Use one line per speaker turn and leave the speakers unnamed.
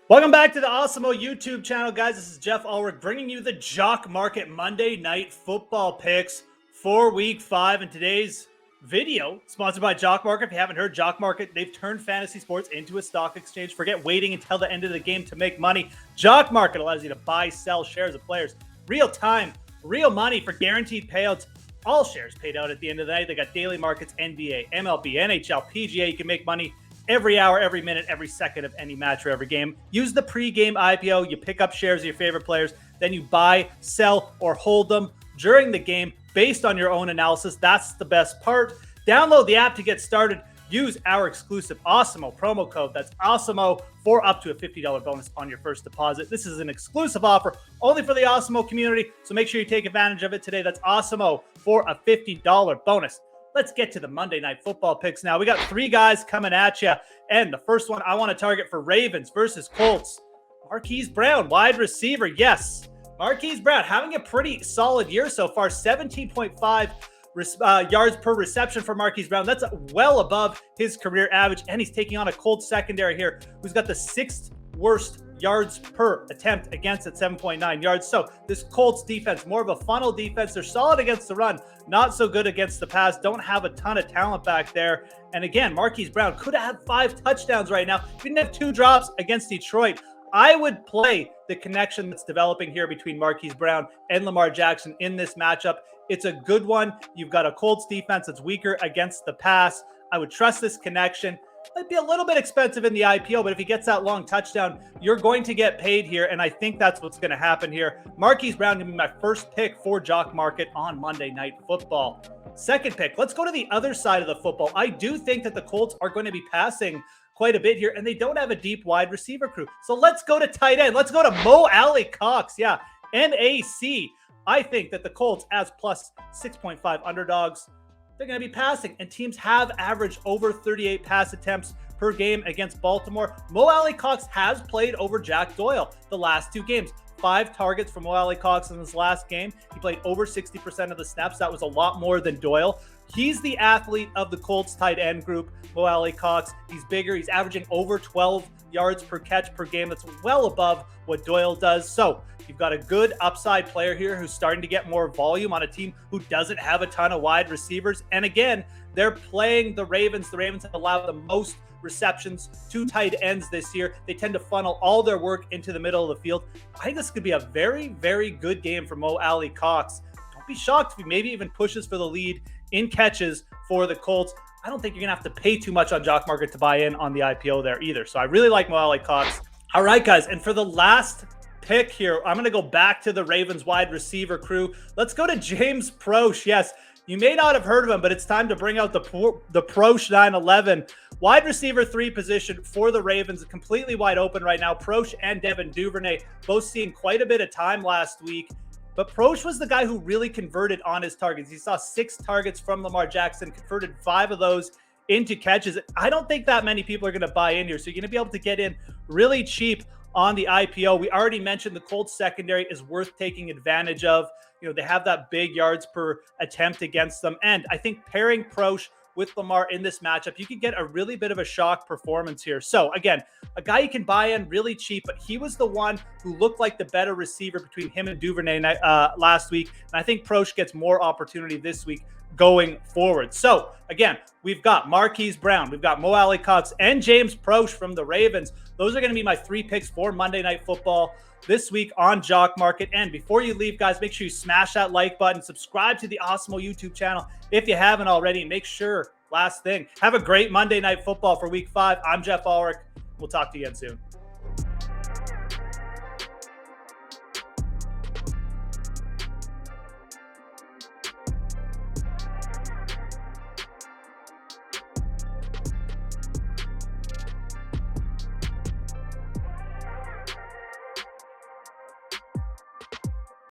Welcome back to the Awesemo YouTube channel, guys. This is Geoff Ulrich bringing you the Jock Market Monday Night Football picks for Week 5. And today's video, sponsored by Jock Market. If you haven't heard, Jock Market, they've turned fantasy sports into a stock exchange. Forget waiting until the end of the game to make money. Jock Market allows you to buy, sell shares of players. Real time, real money for guaranteed payouts. All shares paid out at the end of the night. They got daily markets, NBA, MLB, NHL, PGA. You can make money every hour, every minute, every second of any match or every game. Use the pre-game IPO. You pick up shares of your favorite players. Then you buy, sell, or hold them during the game based on your own analysis. That's the best part. Download the app to get started. Use our exclusive Awesemo promo code. That's Awesemo for up to a $50 bonus on your first deposit. This is an exclusive offer only for the Awesemo community, so make sure you take advantage of it today. That's Awesemo for a $50 bonus. Let's get to the Monday Night Football picks now. We got three guys coming at you. And the first one I want to target for Ravens versus Colts. Marquise Brown, wide receiver. Yes, Marquise Brown having a pretty solid year so far. 17.5 yards per reception for Marquise Brown. That's well above his career average. And he's taking on a Colts secondary here who's got the sixth worst yards per attempt against at 7.9 yards. So this Colts defense, more of a funnel defense. They're solid against the run, not so good against the pass. Don't have a ton of talent back there. And again, Marquise Brown could have 5 touchdowns right now. He didn't have 2 drops against Detroit. I would play the connection that's developing here between Marquise Brown and Lamar Jackson in this matchup. It's a good one. You've got a Colts defense that's weaker against the pass. I would trust this connection. Might be a little bit expensive in the IPO, but if he gets that long touchdown, you're going to get paid here, and I think that's what's going to happen here. Marquise Brown going to be my first pick for Jock Market on Monday Night Football. Second pick, let's go to the other side of the football. I do think that the Colts are going to be passing quite a bit here, and they don't have a deep wide receiver crew. So let's go to tight end. Let's go to Alie-Cox. Yeah, MAC. I think that the Colts, as plus 6.5 underdogs, they're going to be passing, and teams have averaged over 38 pass attempts per game against Baltimore. Alie-Cox has played over Jack Doyle the last 2 games. 5 targets from Alie-Cox in his last game. He played over 60% of the snaps. That was a lot more than Doyle. He's the athlete of the Colts tight end group, Alie-Cox. He's bigger. He's averaging over 12 yards per catch per game. That's well above what Doyle does. So you've got a good upside player here who's starting to get more volume on a team who doesn't have a ton of wide receivers. And again, they're playing the Ravens. The Ravens have allowed the most receptions to tight ends this year. They tend to funnel all their work into the middle of the field. I think this could be a very, very good game for Alie-Cox. Don't be shocked if he maybe even pushes for the lead in catches for the Colts. I don't think you're going to have to pay too much on Jock Market to buy in on the IPO there either. So I really like Alie-Cox. All right, guys. And for the last pick here, I'm going to go back to the Ravens wide receiver crew. Let's go to James Proche. Yes, you may not have heard of him, but it's time to bring out the Proche 911. Wide receiver 3 position for the Ravens, completely wide open right now. Proche and Devin Duvernay both seeing quite a bit of time last week. But Proche was the guy who really converted on his targets. He saw 6 targets from Lamar Jackson, converted 5 of those into catches. I don't think that many people are going to buy in here. So you're going to be able to get in really cheap on the IPO. We already mentioned the Colts secondary is worth taking advantage of. You know, they have that big yards per attempt against them. And I think pairing Proche with Lamar in this matchup, you could get a really bit of a shock performance here. So again, a guy you can buy in really cheap, but he was the one who looked like the better receiver between him and Duvernay last week. And I think Proche gets more opportunity this week going forward. So again, we've got Marquise Brown, we've got Alie-Cox, and James Proche from the Ravens. Those are going to be my 3 picks for Monday Night Football this week on Jock Market. And before you leave, guys, make sure you smash that like button, subscribe to the Awesemo YouTube channel if you haven't already. Make sure, last thing, have a great Monday Night Football for Week 5. I'm Geoff Ulrich. We'll talk to you again soon.